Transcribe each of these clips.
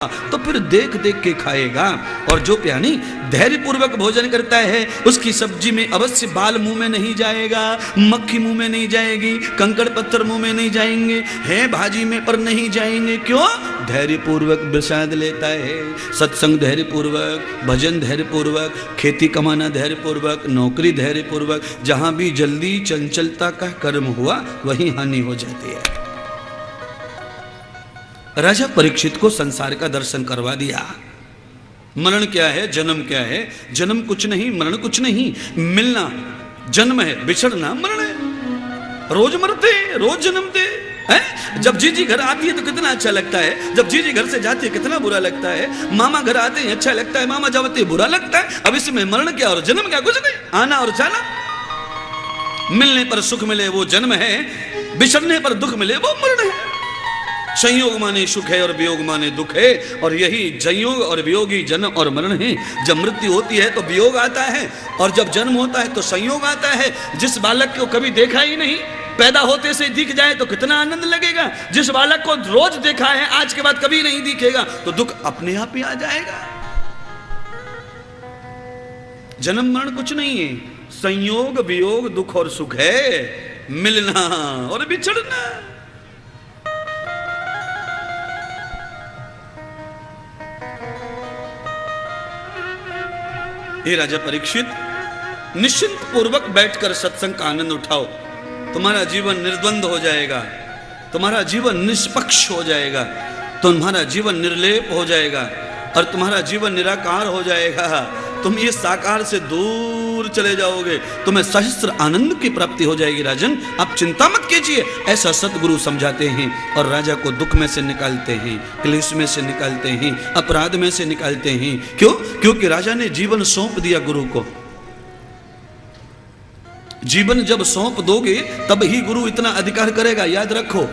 तो फिर देख देख के खाएगा। और जो प्यानी धैर्य पूर्वक भोजन करता है उसकी सब्जी में अवश्य बाल मुंह में नहीं जाएगा, मक्खी मुंह में नहीं जाएगी, कंकड़ पत्थर मुंह में नहीं जाएंगे, है भाजी में पर नहीं जाएंगे। क्यों? धैर्य पूर्वक प्रसाद लेता है। सत्संग धैर्य पूर्वक, भजन धैर्य पूर्वक, खेती कमाना धैर्य पूर्वक, नौकरी धैर्य पूर्वक। जहां भी जल्दी चंचलता का कर्म हुआ वहीं हानि हो जाती है। राजा परीक्षित को संसार का दर्शन करवा दिया। मरण क्या है, जन्म क्या है? जन्म कुछ नहीं, मरण कुछ नहीं। मिलना जन्म है, बिछड़ना मरण है। रोज मरते, रोज जन्मते हैं। जब जीजी घर आती है तो कितना अच्छा लगता है, जब जीजी घर से जाती है कितना बुरा लगता है। मामा घर आते हैं अच्छा लगता है, मामा जाते बुरा लगता है। अब इसमें मरण क्या और जन्म क्या? कुछ नहीं, आना और जाना। मिलने पर सुख मिले वो जन्म है, बिछड़ने पर दुख मिले वो मरण है। संयोग माने सुख है और वियोग माने दुख है। और यही संयोग और वियोगी जन्म और मरण है। जब मृत्यु होती है तो वियोग आता है, और जब जन्म होता है तो संयोग आता है। जिस बालक को कभी देखा ही नहीं, पैदा होते से दिख जाए तो कितना आनंद लगेगा। जिस बालक को रोज देखा है, आज के बाद कभी नहीं दिखेगा, तो दुख अपने आप ही आ जाएगा। जन्म मरण कुछ नहीं है, संयोग वियोग दुख और सुख है। मिलना और बिछड़ना। हे राजा परीक्षित, निश्चिंत पूर्वक बैठकर सत्संग का आनंद उठाओ। तुम्हारा जीवन निर्द्वंद हो जाएगा, तुम्हारा जीवन निष्पक्ष हो जाएगा, तुम्हारा जीवन निर्लेप हो जाएगा, और तुम्हारा जीवन निराकार हो जाएगा। तुम ये साकार से दूर चले जाओगे, तुम्हें सहस्त्र आनंद की प्राप्ति हो जाएगी। राजन, आप चिंता मत कीजिए। ऐसा सतगुरु समझाते हैं और राजा को दुख में से निकालते हैं, क्लेश में से निकालते हैं, अपराध में से निकालते हैं। क्यों? क्योंकि राजा ने जीवन सौंप दिया गुरु को। जीवन जब सौंप दोगे तब ही गुरु इतना अधिकार करेगा, याद रखो।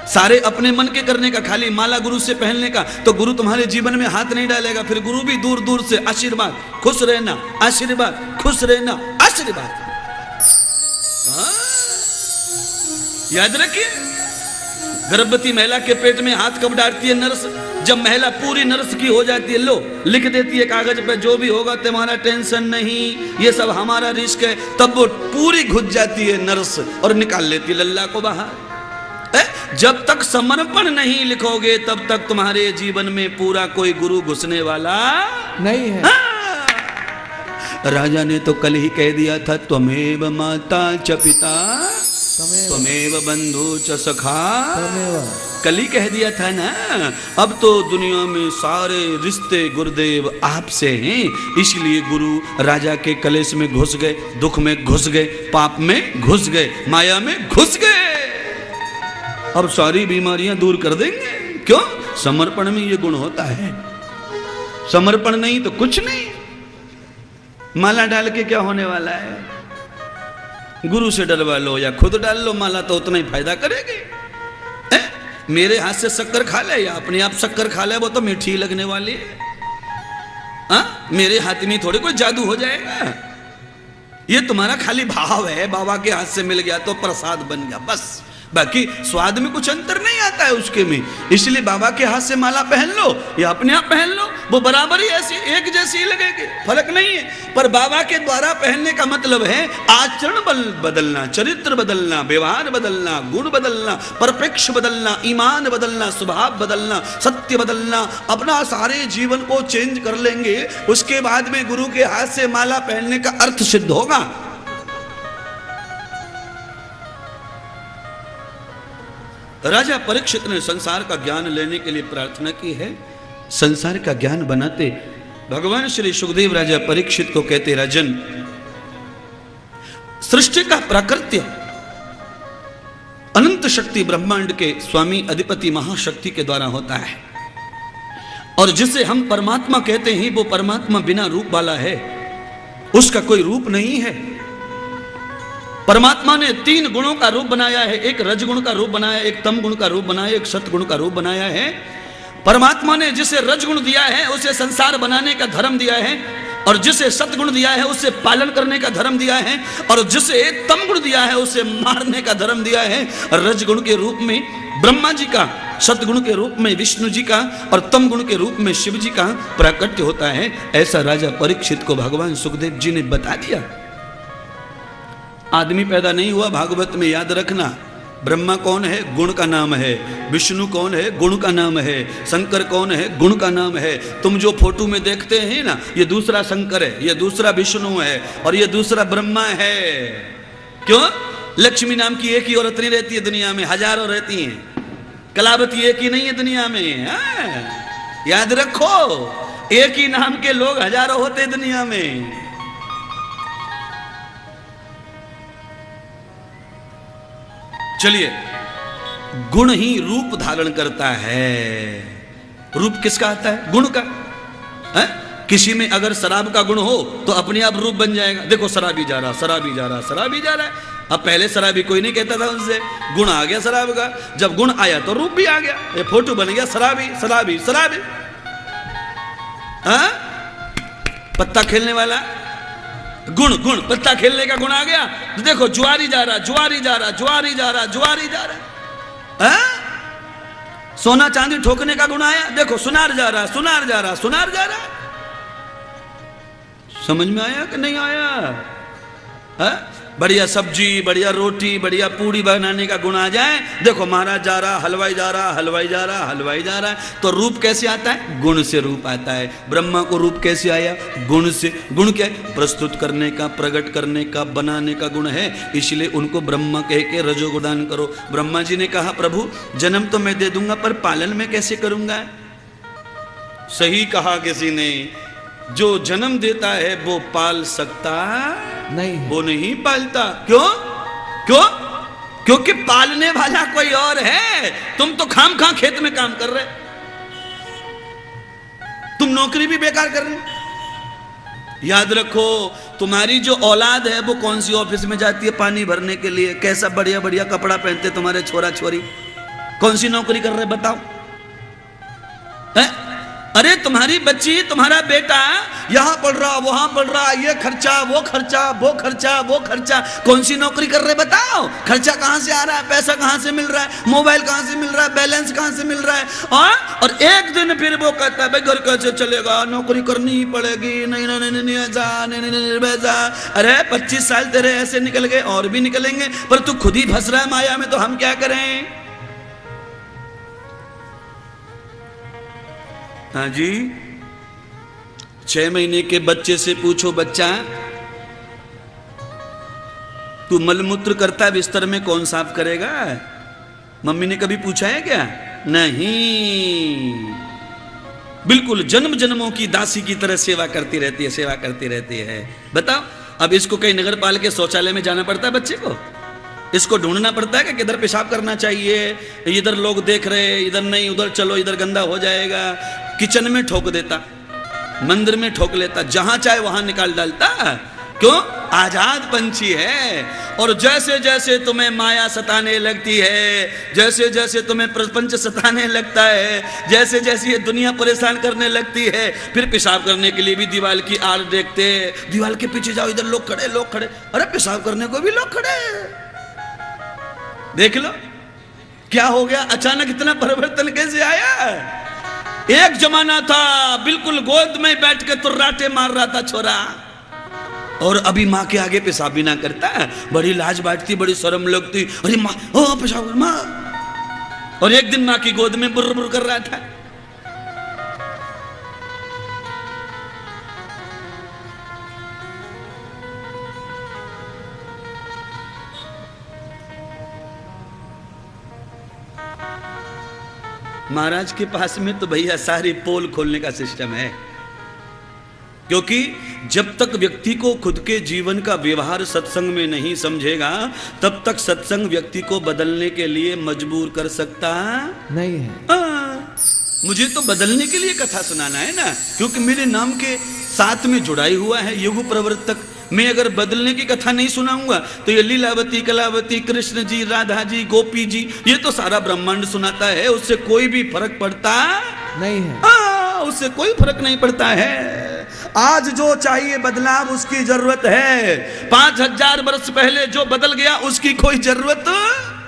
सारे अपने मन के करने का, खाली माला गुरु से पहनने का, तो गुरु तुम्हारे जीवन में हाथ नहीं डालेगा। फिर गुरु भी दूर दूर से आशीर्वाद, खुश रहना, आशीर्वाद, खुश रहना, आशीर्वाद। याद रखिए, गर्भवती महिला के पेट में हाथ कब डालती है नर्स? जब महिला पूरी नर्स की हो जाती है, लो लिख देती है कागज पे, जो भी होगा तुम्हारा टेंशन नहीं, ये सब हमारा रिस्क है। तब वो पूरी घुस जाती है नर्स और निकाल लेती है लल्ला को बाहर। जब तक समर्पण नहीं लिखोगे तब तक तुम्हारे जीवन में पूरा कोई गुरु घुसने वाला नहीं है। राजा ने तो कल ही कह दिया था, त्वमेव माता च पिता त्वमेव बंधु च सखा। कल ही कह दिया था ना। अब तो दुनिया में सारे रिश्ते गुरुदेव आपसे हैं, इसलिए गुरु राजा के कलेश में घुस गए, दुख में घुस गए, पाप में घुस गए, माया में घुस गए। अब सारी बीमारियां दूर कर देंगे। क्यों? समर्पण में ये गुण होता है। समर्पण नहीं तो कुछ नहीं। माला डाल के क्या होने वाला है? गुरु से डलवा लो या खुद डाल लो माला, तो उतना ही फायदा करेगी। मेरे हाथ से शक्कर खा ले या अपने आप शक्कर खा ले, वो तो मीठी लगने वाली है। मेरे हाथ में थोड़ी कोई जादू हो जाएगा। ये तुम्हारा खाली भाव है, बाबा के हाथ से मिल गया तो प्रसाद बन गया, बस। बाकी स्वाद में कुछ अंतर नहीं आता है उसके में। इसलिए बाबा के हाथ से माला पहन लो या अपने आप पहन लो, वो बराबर ही ऐसी एक जैसी ही लगेगी, फर्क नहीं है। पर बाबा के द्वारा पहनने का मतलब है आचरण बदलना, चरित्र बदलना, व्यवहार बदलना, गुण बदलना, परिप्रेक्ष्य बदलना, ईमान बदलना, स्वभाव बदलना, सत्य बदलना। अपना सारे जीवन को चेंज कर लेंगे, उसके बाद में गुरु के हाथ से माला पहनने का अर्थ सिद्ध होगा। राजा परीक्षित ने संसार का ज्ञान लेने के लिए प्रार्थना की है। संसार का ज्ञान बनाते भगवान श्री सुखदेव राजा परीक्षित को कहते, राजन, सृष्टि का प्राकृत्य अनंत शक्ति ब्रह्मांड के स्वामी अधिपति महाशक्ति के द्वारा होता है, और जिसे हम परमात्मा कहते हैं वो परमात्मा बिना रूप वाला है, उसका कोई रूप नहीं है। परमात्मा ने 3 गुणों का रूप बनाया है। एक रजगुण का रूप बनाया, एक तम गुण का रूप बनाया, एक सतगुण का रूप बनाया है। परमात्मा ने जिसे रजगुण दिया है उसे संसार बनाने का धर्म दिया है, और जिसे सतगुण दिया है उसे पालन करने का धर्म दिया है, और जिसे तम गुण दिया है उसे मारने का धर्म दिया है। रजगुण के रूप में ब्रह्मा जी का सतगुण के रूप में विष्णु जी का और तम गुण के रूप में शिव जी का प्राकट्य होता है, ऐसा राजा परीक्षित को भगवान सुखदेव जी ने बता दिया। आदमी पैदा नहीं हुआ भागवत में, याद रखना। ब्रह्मा कौन है? गुण का नाम है। विष्णु कौन है? गुण का नाम है। शंकर कौन है? गुण का नाम है। तुम जो फोटो में देखते हैं ना, ये दूसरा शंकर है, ये दूसरा विष्णु है और ये दूसरा ब्रह्मा है। क्यों? लक्ष्मी नाम की एक ही औरत नहीं रहती है दुनिया में, हजारों रहती हैं। कलावती एक ही नहीं है दुनिया में, याद रखो, एक ही नाम के लोग हजारों होते दुनिया में। चलिए, गुण ही रूप धारण करता है। रूप किसका आता है? गुण का है? किसी में अगर शराब का गुण हो तो अपने आप रूप बन जाएगा। देखो शराबी जा रहा, शराबी जा रहा, शराबी जा रहा है। अब पहले शराबी कोई नहीं कहता था उनसे, गुण आ गया शराब का। जब गुण आया तो रूप भी आ गया, ये फोटो बन गया शराबी शराबी शराबी। हाँ, पत्ता खेलने वाला गुण, गुण पत्ता खेलने का गुण आ गया तो देखो जुआरी जा रहा, जुआरी जा रहा, जुआरी जा रहा, जुआरी जा रहा। सोना चांदी ठोकने का गुण आया, देखो सुनार जा रहा, सुनार जा रहा, सुनार जा रहा। समझ में आया कि नहीं आया? बढ़िया सब्जी, बढ़िया रोटी, बढ़िया पूड़ी बनाने का गुण आ जाए, देखो महाराज जा रहा, हलवाई जा रहा, हलवाई जा रहा, हलवाई जा रहा है। तो रूप कैसे आता है? गुण से रूप आता है। ब्रह्मा को रूप कैसे आया? गुण से। गुण क्या है? प्रस्तुत करने का, प्रकट करने का, बनाने का गुण है। इसलिए उनको ब्रह्मा कह के रजोगुदान करो। ब्रह्मा जी ने कहा प्रभु जन्म तो मैं दे दूंगा पर पालन में कैसे करूंगा? सही कहा किसी ने, जो जन्म देता है वो पाल सकता नहीं, वो नहीं पालता। क्यों? क्यों? क्योंकि पालने वाला कोई और है। तुम तो खाम खा खेत में काम कर रहे, तुम नौकरी भी बेकार कर रहे। याद रखो, तुम्हारी जो औलाद है वो कौन सी ऑफिस में जाती है पानी भरने के लिए, कैसा बढ़िया बढ़िया कपड़ा पहनते तुम्हारे छोरा छोरी, कौन सी नौकरी कर रहे बताओ? है? अरे तुम्हारी बच्ची, तुम्हारा बेटा यहां पढ़ रहा, वहां पढ़ रहा, ये खर्चा, वो खर्चा, वो खर्चा, वो खर्चा, कौन सी नौकरी कर रहे बताओ? खर्चा कहां से आ रहा है? पैसा कहां से मिल रहा है? मोबाइल कहां से मिल रहा है? बैलेंस कहां से मिल रहा है? और एक दिन फिर वो कहता है भाई घर कैसे चलेगा, नौकरी करनी ही पड़ेगी। नहीं नहीं नहीं नहीं ऐसा, नहीं नहीं नहीं वैसा। अरे 25 साल तेरे ऐसे निकल गए, और भी निकलेंगे, पर तू खुद ही फंस रहा है माया में, तो हम क्या करें? हाँ जी, 6 महीने के बच्चे से पूछो, बच्चा तू मलमूत्र करता है बिस्तर में, कौन साफ करेगा? मम्मी ने कभी पूछा है क्या? नहीं। बिल्कुल जन्म जन्मों की दासी की तरह सेवा करती रहती है, सेवा करती रहती है। बताओ, अब इसको कहीं नगर पाल के शौचालय में जाना पड़ता है बच्चे को? इसको ढूंढना पड़ता है कि किधर पेशाब करना चाहिए, इधर लोग देख रहे, इधर नहीं, उधर चलो, इधर गंदा हो जाएगा। किचन में ठोक देता, मंदिर में ठोक लेता, जहां चाहे वहां निकाल डालता। क्यों? आजाद पंछी है। और जैसे जैसे तुम्हें माया सताने लगती है, जैसे जैसे तुम्हें प्रपंच सताने लगता है, जैसे जैसे ये दुनिया परेशान करने लगती है, फिर पेशाब करने के लिए भी दीवार की आड़ देखते, दीवार के पीछे जाओ, इधर लोग खड़े, लोग खड़े, अरे पेशाब करने को भी लोग खड़े। देख लो क्या हो गया, अचानक इतना परिवर्तन कैसे आया? एक जमाना था बिल्कुल गोद में बैठ के तुर्राटे मार रहा था छोरा, और अभी माँ के आगे पेशाब भी ना करता, बड़ी लाज बांटती, बड़ी शर्म लगती, अरे माँ ओ पेशाब कर माँ। और एक दिन माँ की गोद में बुर्र बुर्र कर रहा था। महाराज के पास में तो भैया सारी पोल खोलने का सिस्टम है, क्योंकि जब तक व्यक्ति को खुद के जीवन का व्यवहार सत्संग में नहीं समझेगा, तब तक सत्संग व्यक्ति को बदलने के लिए मजबूर कर सकता नहीं है। मुझे तो बदलने के लिए कथा सुनाना है ना, क्योंकि मेरे नाम के साथ में जुड़ाई हुआ है युग प्रवर्तक। मैं अगर बदलने की कथा नहीं सुनाऊंगा तो ये लीलावती, कलावती, कृष्ण जी, राधा जी, गोपी जी, ये तो सारा ब्रह्मांड सुनाता है, उससे कोई भी फर्क पड़ता नहीं है। उससे कोई फर्क नहीं पड़ता है। आज जो चाहिए बदलाव, उसकी जरूरत है। 5000 वर्ष पहले जो बदल गया उसकी कोई जरूरत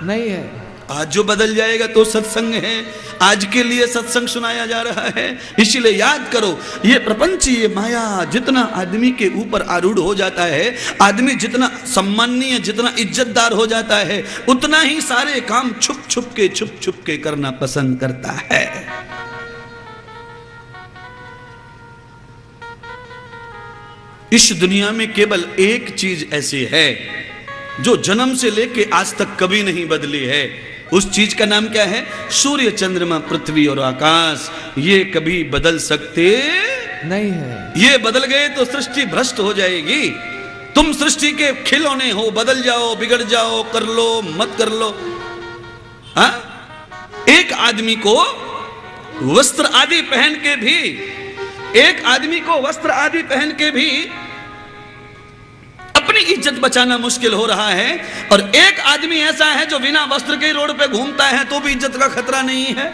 नहीं है। आज जो बदल जाएगा तो सत्संग है, आज के लिए सत्संग सुनाया जा रहा है। इसीलिए याद करो, ये प्रपंच, ये माया जितना आदमी के ऊपर आरूढ़ हो जाता है, आदमी जितना सम्माननीय, जितना इज्जतदार हो जाता है, उतना ही सारे काम छुप छुप के करना पसंद करता है। इस दुनिया में केवल एक चीज ऐसी है जो जन्म से लेके आज तक कभी नहीं बदली है। उस चीज का नाम क्या है? सूर्य, चंद्रमा, पृथ्वी और आकाश। ये कभी बदल सकते नहीं है। ये बदल गए तो सृष्टि भ्रष्ट हो जाएगी। तुम सृष्टि के खिलौने हो, बदल जाओ, बिगड़ जाओ, कर लो, मत कर लो। हाँ? एक आदमी को वस्त्र आदि पहन के भी, एक आदमी को वस्त्र आदि पहन के भी अपनी इज्जत बचाना मुश्किल हो रहा है, और एक आदमी ऐसा है जो बिना वस्त्र के रोड पे घूमता है तो भी इज्जत का खतरा नहीं है।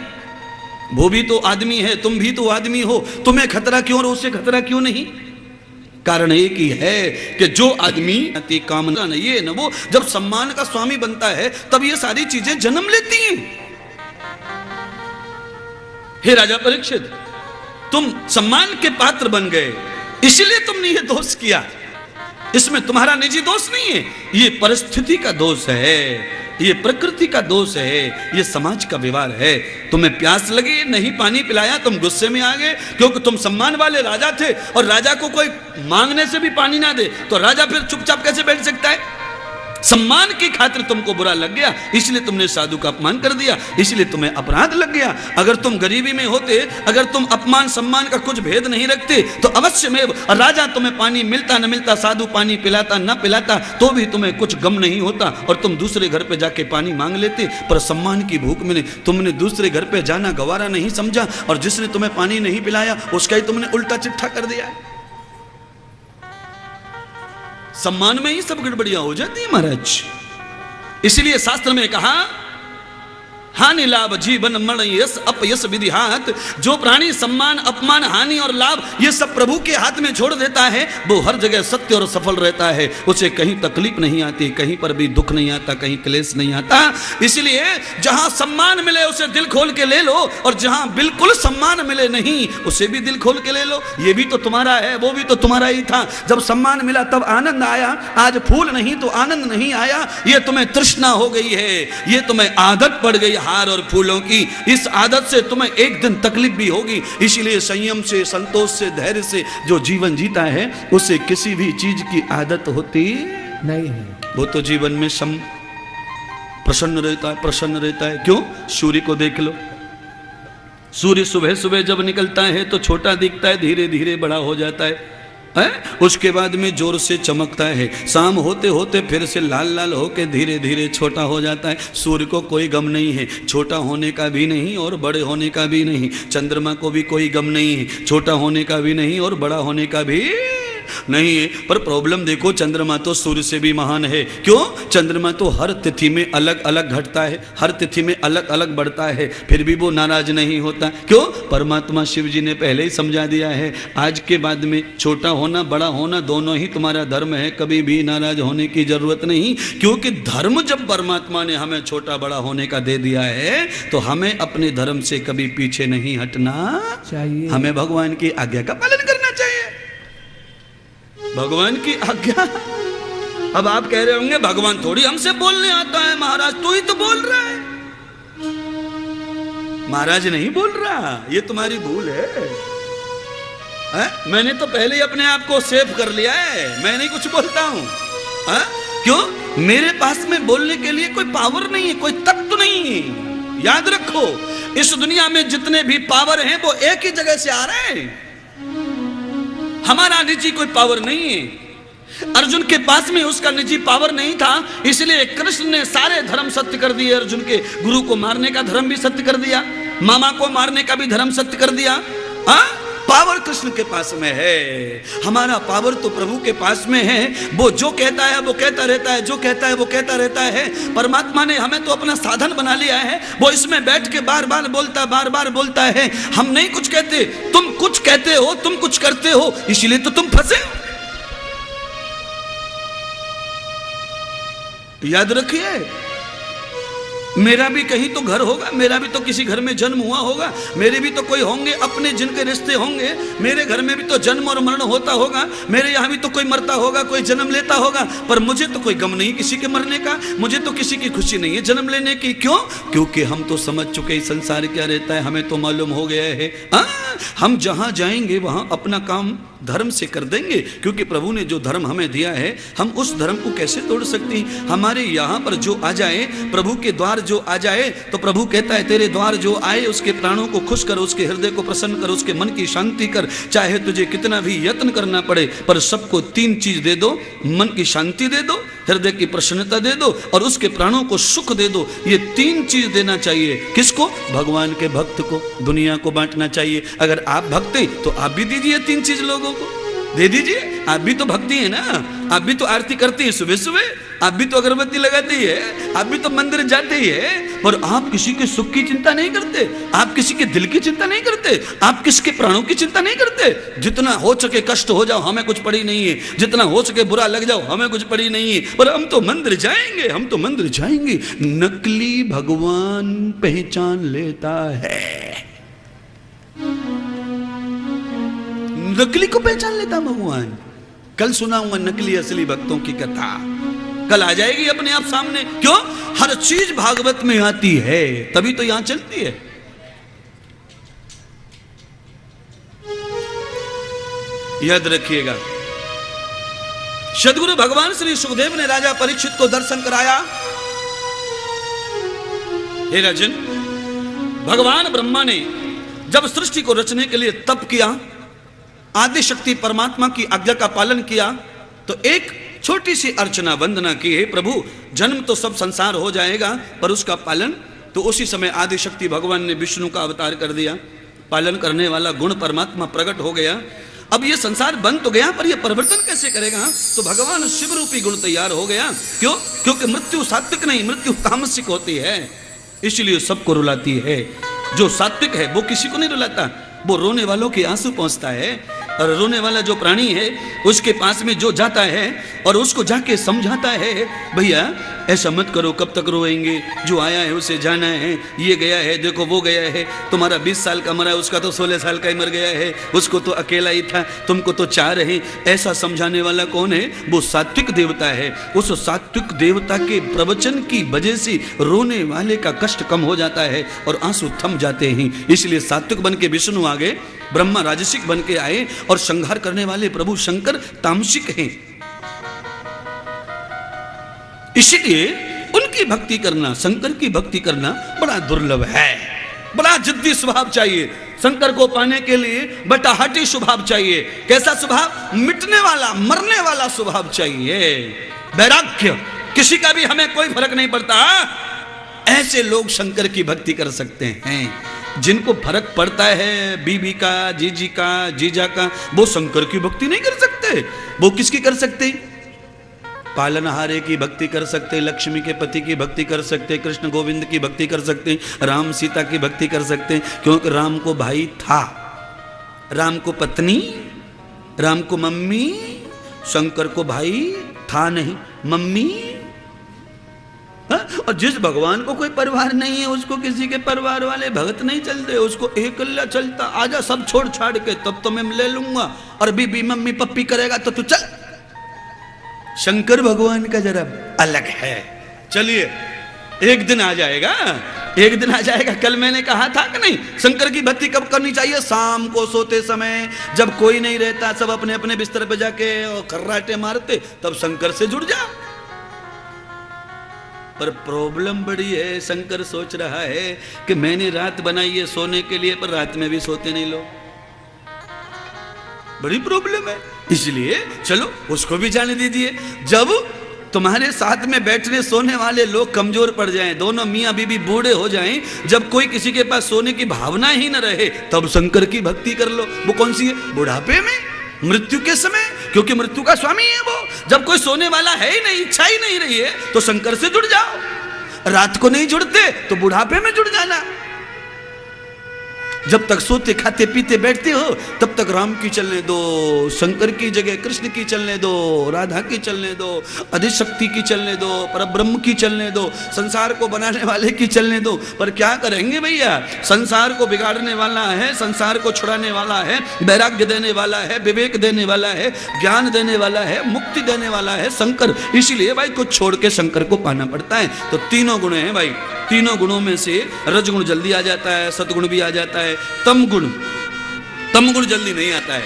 वो भी तो आदमी है, तुम भी तो आदमी हो, तुम्हें खतरा क्यों और उसे खतरा क्यों नहीं? कारण एक ही है कि जो आदमी अति कामना नहीं है ना, वो जब सम्मान का स्वामी बनता है तब ये सारी चीजें जन्म लेती हैं। हे राजा परीक्षित, तुम सम्मान के पात्र बन गए, इसलिए तुमने ये दोष किया। इसमें तुम्हारा निजी दोष नहीं है, ये परिस्थिति का दोष है, ये प्रकृति का दोष है, ये समाज का व्यवहार है। तुम्हें प्यास लगी, नहीं पानी पिलाया, तुम गुस्से में आ गए क्योंकि तुम सम्मान वाले राजा थे, और राजा को कोई मांगने से भी पानी ना दे तो राजा फिर चुपचाप कैसे बैठ सकता है? सम्मान की खातिर तुमको बुरा लग गया, इसलिए तुमने साधु का अपमान कर दिया, इसलिए तुम्हें अपराध लग गया। अगर तुम गरीबी में होते, अगर तुम अपमान सम्मान का कुछ भेद नहीं रखते तो अवश्य में राजा तुम्हें पानी मिलता न मिलता, साधु पानी पिलाता न पिलाता तो भी तुम्हें कुछ गम नहीं होता, और तुम दूसरे घर पे जाके पानी मांग लेते। पर सम्मान की भूख में तुमने दूसरे घर पे जाना गवारा नहीं समझा, और जिसने तुम्हें पानी नहीं पिलाया उसका ही तुमने उल्टा चिट्ठा कर दिया। सम्मान में ही सब गड़बड़ियां हो जाती है महाराज। इसलिए शास्त्र में कहा, हानि लाभ जीवन मरण यश अपयश विधि हाथ। जो प्राणी सम्मान, अपमान, हानि और लाभ ये सब प्रभु के हाथ में छोड़ देता है, वो हर जगह सत्य और सफल रहता है। उसे कहीं तकलीफ नहीं आती, कहीं पर भी दुख नहीं आता, कहीं क्लेश नहीं आता। इसलिए जहां सम्मान मिले उसे दिल खोल के ले लो, और जहां बिल्कुल सम्मान मिले नहीं उसे भी दिल खोल के ले लो। ये भी तो तुम्हारा है, वो भी तो तुम्हारा ही था। जब सम्मान मिला तब आनंद आया, आज फूल नहीं तो आनंद नहीं आया। ये तुम्हें तृष्णा हो गई है, ये तुम्हें आदत पड़ गई हार और फूलों की। इस आदत से तुम्हें एक दिन तकलीफ भी होगी। इसलिए संयम से, संतोष से, धैर्य से जो जीवन जीता है उसे किसी भी चीज की आदत होती नहीं है। वो तो जीवन में प्रसन्न रहता है, प्रसन्न रहता है। क्यों? सूर्य को देख लो, सूर्य सुबह सुबह जब निकलता है तो छोटा दिखता है, धीरे धीरे बड़ा हो जाता है, उसके बाद में जोर से चमकता है, शाम होते होते फिर से लाल लाल होके धीरे धीरे छोटा हो जाता है। सूर्य को कोई गम नहीं है, छोटा होने का भी नहीं और बड़े होने का भी नहीं। चंद्रमा को भी कोई गम नहीं है, छोटा होने का भी नहीं और बड़ा होने का भी नहीं है। पर प्रॉब्लम देखो, चंद्रमा तो सूर्य से भी महान है। क्यों? चंद्रमा तो हर तिथि में अलग अलग घटता है, हर तिथि में अलग अलग बढ़ता है, फिर भी वो नाराज नहीं होता। क्यों? परमात्मा शिव जी ने पहले ही समझा दिया है, आज के बाद में छोटा होना, बड़ा होना दोनों ही तुम्हारा धर्म है, कभी भी नाराज होने की जरूरत नहीं। क्योंकि धर्म जब परमात्मा ने हमें छोटा बड़ा होने का दे दिया है तो हमें अपने धर्म से कभी पीछे नहीं हटना चाहिए। हमें भगवान की आज्ञा का पालन करना चाहिए, भगवान की आज्ञा। अब आप कह रहे होंगे भगवान थोड़ी हमसे बोलने आता है, महाराज तू ही तो बोल रहा है। महाराज नहीं बोल रहा, ये तुम्हारी भूल है। मैंने तो पहले ही अपने आप को सेव कर लिया है, मैं नहीं कुछ बोलता हूं। क्यों? मेरे पास में बोलने के लिए कोई पावर नहीं है, कोई तत्व नहीं है। याद रखो, इस दुनिया में जितने भी पावर हैं वो एक ही जगह से आ रहे हैं। हमारा निजी कोई पावर नहीं है। अर्जुन के पास में उसका निजी पावर नहीं था, इसलिए कृष्ण ने सारे धर्म सत्य कर दिए। अर्जुन के गुरु को मारने का धर्म भी सत्य कर दिया, मामा को मारने का भी धर्म सत्य कर दिया। पावर कृष्ण के पास में है, हमारा पावर तो प्रभु के पास में है। वो जो कहता है वो कहता रहता है, जो कहता है वो कहता रहता है। परमात्मा ने हमें तो अपना साधन बना लिया है, वो इसमें बैठ के बार बार बोलता है। हम नहीं कुछ कहते, तुम कुछ कहते हो, तुम कुछ करते हो, इसलिए तो तुम फंसे। याद रखिए, मेरा भी कहीं तो घर होगा, मेरा भी तो किसी घर में जन्म हुआ होगा, मेरे भी तो कोई होंगे अपने जिनके रिश्ते होंगे, मेरे घर में भी तो जन्म और मरण होता होगा, मेरे यहाँ भी तो कोई मरता होगा, कोई जन्म लेता होगा, पर मुझे तो कोई गम नहीं किसी के मरने का, मुझे तो किसी की खुशी नहीं है जन्म लेने की। क्यों? क्योंकि हम तो समझ चुके संसार क्या रहता है, हमें तो मालूम हो गया है। हम जहां जाएंगे वहां अपना काम धर्म से कर देंगे, क्योंकि प्रभु ने जो धर्म हमें दिया है हम उस धर्म को कैसे तोड़ सकते हैं। हमारे यहाँ पर जो आ जाए, प्रभु के द्वार जो आ जाए, तो प्रभु कहता है तेरे द्वार जो आए उसके प्राणों को खुश कर, उसके हृदय को प्रसन्न कर, उसके मन की शांति कर। चाहे तुझे कितना भी यत्न करना पड़े, पर सबको 3 चीज दे दो, मन की शांति दे दो, हृदय की प्रसन्नता दे दो और उसके प्राणों को सुख दे दो। ये 3 चीज देना चाहिए। किसको? भगवान के भक्त को, दुनिया को बांटना चाहिए। अगर आप भक्त हैं तो आप भी दीजिए 3 चीज लोगों को, दे दीजिए। आप भी तो भक्ति है ना, आप भी तो आरती करती है सुबह सुबह, आप भी तो अगरबत्ती लगाती है, आप भी तो मंदिर जाते ही है, पर आप किसी के सुख की चिंता नहीं करते, आप किसी के दिल की चिंता नहीं करते, आप किसके प्राणों की चिंता नहीं करते। जितना हो सके कष्ट हो जाओ हमें कुछ पड़ी नहीं है, जितना हो सके बुरा लग जाओ हमें कुछ पड़ी नहीं है, पर हम तो मंदिर जाएंगे, हम तो मंदिर जाएंगे। नकली भगवान पहचान लेता है, नकली को पहचान लेता भगवान। कल सुनाऊंगा नकली असली भक्तों की कथा, कल आ जाएगी अपने आप सामने। क्यों? हर चीज भागवत में आती है, तभी तो यहां चलती है। याद रखिएगा, सद्गुरु भगवान श्री सुखदेव ने राजा परीक्षित को दर्शन कराया। हे राजन, भगवान ब्रह्मा ने जब सृष्टि को रचने के लिए तप किया, आदि शक्ति परमात्मा की आज्ञा का पालन किया, तो एक छोटी सी अर्चना वंदना की, हे प्रभु जन्म तो सब संसार हो जाएगा पर उसका पालन, तो उसी समय आदि शक्ति भगवान ने विष्णु का अवतार कर दिया। पालन करने वाला गुण परमात्मा प्रकट हो गया। अब ये संसार बन तो गया पर ये परिवर्तन कैसे करेगा? तो भगवान शिव रूपी गुण तैयार हो गया। क्यों? क्योंकि मृत्यु सात्विक नहीं, मृत्यु तामसिक होती है, इसलिए सबको रुलाती है। जो सात्विक है वो किसी को नहीं रुलाता, वो रोने वालों के आंसू पहुंचता है, और रोने वाला जो प्राणी है उसके पास में जो जाता है और उसको जाके समझाता है, भैया ऐसा मत करो, कब तक रोएंगे, जो आया है उसे जाना है, ये गया है देखो वो गया है, तुम्हारा 20 साल का मरा उसका तो 16 साल का ही मर गया है, उसको तो अकेला ही था, तुमको तो 4 है। ऐसा समझाने वाला कौन है? वो सात्विक देवता है। उस सात्विक देवता के प्रवचन की वजह से रोने वाले का कष्ट कम हो जाता है और आंसू थम जाते हैं। इसलिए सात्विक बन के विष्णु आ गए, ब्रह्मा राजसिक बन के आए, और संहार करने वाले प्रभु शंकर तामसिक हैं। इसलिए उनकी भक्ति करना, शंकर की भक्ति करना बड़ा दुर्लभ है। बड़ा जिद्दी स्वभाव चाहिए शंकर को पाने के लिए, बटाहटी स्वभाव चाहिए। कैसा स्वभाव? मिटने वाला, मरने वाला स्वभाव चाहिए। वैराग्य, किसी का भी हमें कोई फर्क नहीं पड़ता, ऐसे लोग शंकर की भक्ति कर सकते हैं। जिनको फर्क पड़ता है बीबी का, जीजी का, जीजा का, वो शंकर की भक्ति नहीं कर सकते। वो किसकी कर सकते? पालनहारे की भक्ति कर सकते, लक्ष्मी के पति की भक्ति कर सकते, कृष्ण गोविंद की भक्ति कर सकते, राम सीता की भक्ति कर सकते, क्योंकि राम को भाई था, राम को पत्नी, राम को मम्मी, शंकर को भाई था नहीं, मम्मी। और जिस भगवान को कोई परिवार नहीं है उसको किसी के परिवार वाले भगत नहीं चलते, उसको एकल्ला चलता। आजा सब छोड़ छाड़ के, तब तो मैं ले लूंगा, और बीबी मम्मी पप्पी करेगा तो तू चल। शंकर भगवान का जरा अलग है। चलिए एक दिन आ जाएगा, एक दिन आ जाएगा। कल मैंने कहा था कि नहीं, शंकर की भक्ति कब करनी चाहिए? शाम को सोते समय, जब कोई नहीं रहता, सब अपने अपने बिस्तर पे जाके खर्राटे मारते, तब शंकर से जुड़ जा। पर प्रॉब्लम बड़ी है, शंकर सोच रहा है कि मैंने रात बनाई है सोने के लिए, पर रात में भी सोते नहीं लोग, बड़ी प्रॉब्लम है। इसलिए चलो उसको भी जाने दीजिए। जब तुम्हारे साथ में बैठने सोने वाले लोग कमजोर पड़ जाएं, दोनों मियाँ बीबी बूढ़े हो जाएं, जब कोई किसी के पास सोने की भावना ही न रहे, तब शंकर की भक्ति कर लो। वो कौन सी है? बुढ़ापे में, मृत्यु के समय, क्योंकि मृत्यु का स्वामी है वो। जब कोई सोने वाला है ही नहीं, इच्छा ही नहीं रही है, तो शंकर से जुड़ जाओ। रात को नहीं जुड़ते तो बुढ़ापे में जुड़ जाना। जब तक सोते खाते पीते बैठते हो तब तक राम की चलने दो, शंकर की जगह कृष्ण की चलने दो, राधा की चलने दो, अधिशक्ति की चलने दो, परब्रह्म की चलने दो, संसार को बनाने वाले की चलने दो। पर क्या करेंगे भैया, संसार को बिगाड़ने वाला है, संसार को छुड़ाने वाला है, वैराग्य देने वाला है, विवेक देने वाला है, ज्ञान देने वाला है, मुक्ति देने वाला है शंकर। इसीलिए भाई कुछ छोड़ के शंकर को पाना पड़ता है। तो तीनों गुण हैं भाई, तीनों गुणों में से रजगुण जल्दी आ जाता है, सतगुण भी आ जाता है, तमगुण जल्दी नहीं आता है।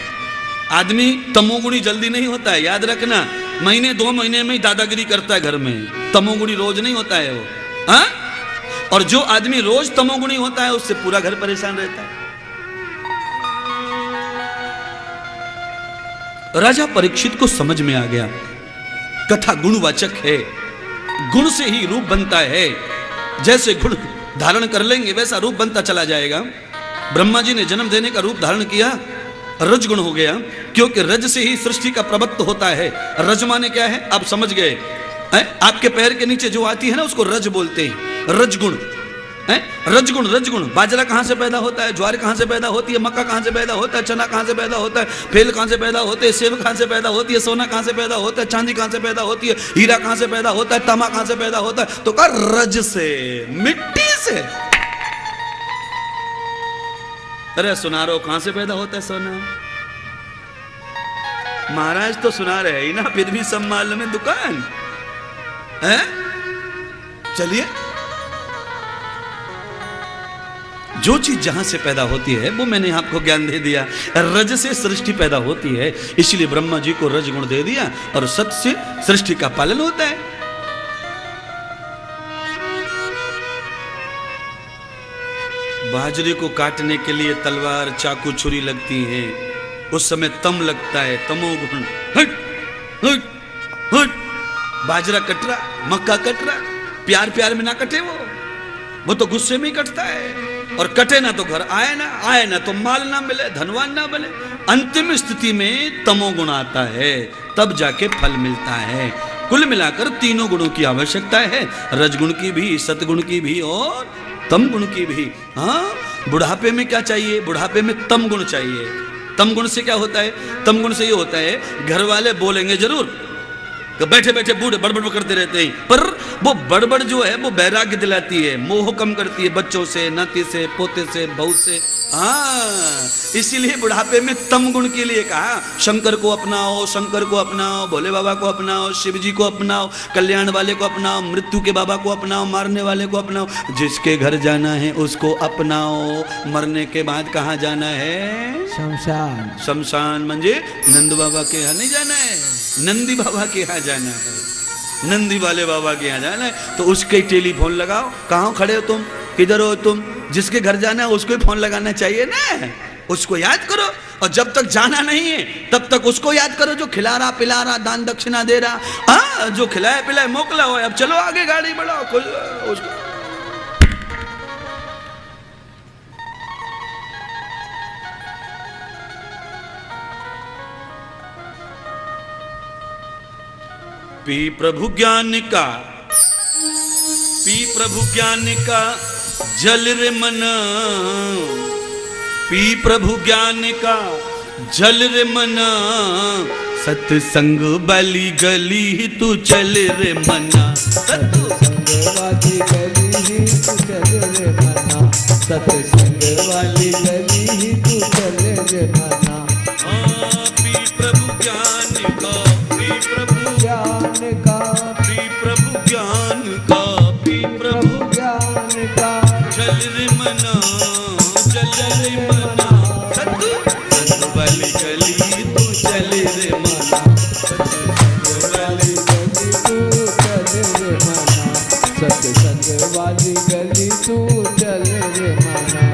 आदमी तमोगुणी जल्दी नहीं होता है, याद रखना। महीने 2 महीने में ही दादागिरी करता है घर में, तमोगुणी रोज नहीं होता है वो। हाँ? और जो आदमी रोज तमोगुणी होता है उससे पूरा घर परेशान रहता है। राजा परीक्षित को समझ में आ गया कथा गुणवाचक है, गुण से ही रूप बनता है। जैसे गुण धारण कर लेंगे वैसा रूप बनता चला जाएगा। ब्रह्मा जी ने जन्म देने का रूप धारण किया, रजगुण हो गया, क्योंकि रज से ही सृष्टि का प्रभुत्व होता है। रज माने क्या है आप समझ गए? आपके पैर के नीचे जो आती है ना उसको रज बोलते हैं, रजगुण। रजगुण, रजगुण। बाजरा कहां से पैदा होता है, ज्वार कहां से पैदा होती है, मक्का कहां से पैदा होता है, चना कहां से पैदा होता है, फेल कहां से पैदा होते हैं, सेब कहां से पैदा होती है, सोना कहां से पैदा होता है, चांदी कहां से पैदा होती है, हीरा कहां से पैदा होता है, तांबा कहां से पैदा होता है? तो कर रज से, मिट्टी से। अरे सुनारो कहां से पैदा होता है सोना? महाराज तो सुना रहे ही ना, फिर भी सब माल में दुकान है। चलिए, जो चीज जहां से पैदा होती है वो मैंने आपको ज्ञान दे दिया। रज से सृष्टि पैदा होती है, इसलिए ब्रह्मा जी को रज गुण दे दिया, और सत से सृष्टि का पालन होता है। बाजरे को काटने के लिए तलवार, चाकू, छुरी लगती है, उस समय तम लगता है, तमोगुण। हट हट हट। बाजरा कट रहा, मक्का कट रहा, प्यार प्यार में ना कटे वो तो गुस्से में ही कटता है। और कटे ना तो घर आए ना तो माल ना मिले, धनवान ना बने। अंतिम स्थिति में तमोगुण आता है, तब जाके फल मिलता है। कुल मिलाकर तीनों गुणों की आवश्यकता है, रजगुण की भी, सतगुण की भी और तम गुण की भी। हाँ, बुढ़ापे में क्या चाहिए? बुढ़ापे में तम गुण चाहिए। तम गुण से क्या होता है? तम गुण से ये होता है, घर वाले बोलेंगे जरूर, बैठे बैठे बूढ़े बड़बड़ करते रहते हैं, पर वो बड़बड़ जो है वो वैराग्य दिलाती है, मोह कम करती है, बच्चों से, नाती से, पोते से, बहू से। हाँ, इसीलिए बुढ़ापे में तम गुण के लिए कहा, शंकर को अपनाओ, शंकर को अपनाओ, भोले बाबा को अपनाओ, शिव जी को अपनाओ, कल्याण वाले को अपनाओ, मृत्यु के बाबा को अपनाओ, मारने वाले को अपनाओ। जिसके घर जाना है उसको अपनाओ। मरने के बाद कहाँ जाना है? शमशान। शमशान म्हणजे नंद बाबा के यहाँ नहीं जाना है, नंदी बाबा के यहाँ जाना है, नंदी वाले बाबा के यहाँ जाना है। तो उसके टेलीफोन लगाओ, कहाँ खड़े हो तुम, किधर हो तुम? जिसके घर जाना है उसको ही फोन लगाना चाहिए ना, उसको याद करो। और जब तक जाना नहीं है तब तक उसको याद करो जो खिला रहा, पिला रहा, दान दक्षिणा दे रहा। हाँ, जो खिलाए पिलाए मोकला हो, अब चलो आगे गाड़ी बढ़ाओ, उसको। पी प्रभु ज्ञान का, पी प्रभु ज्ञान का जल रे मन, पी प्रभु ज्ञान का जल रे मन, सत्संग वाली गली ही तू चल रे मना, सत्संग वाली गली ही तू चल रे मना, सत्संग वाली गली ही तू चल रे मना। पी प्रभु ज्ञान का, पी प्रभु ज्ञान का, पी प्रभु ज्ञान का, पी प्रभु ज्ञान का, चल रे मना, चल रे मना, सत्संग वाली गली तू चल रे मना, सत्संग वाली गली तू चल रे मना, सत्संग वाली गली तू चल रे मना।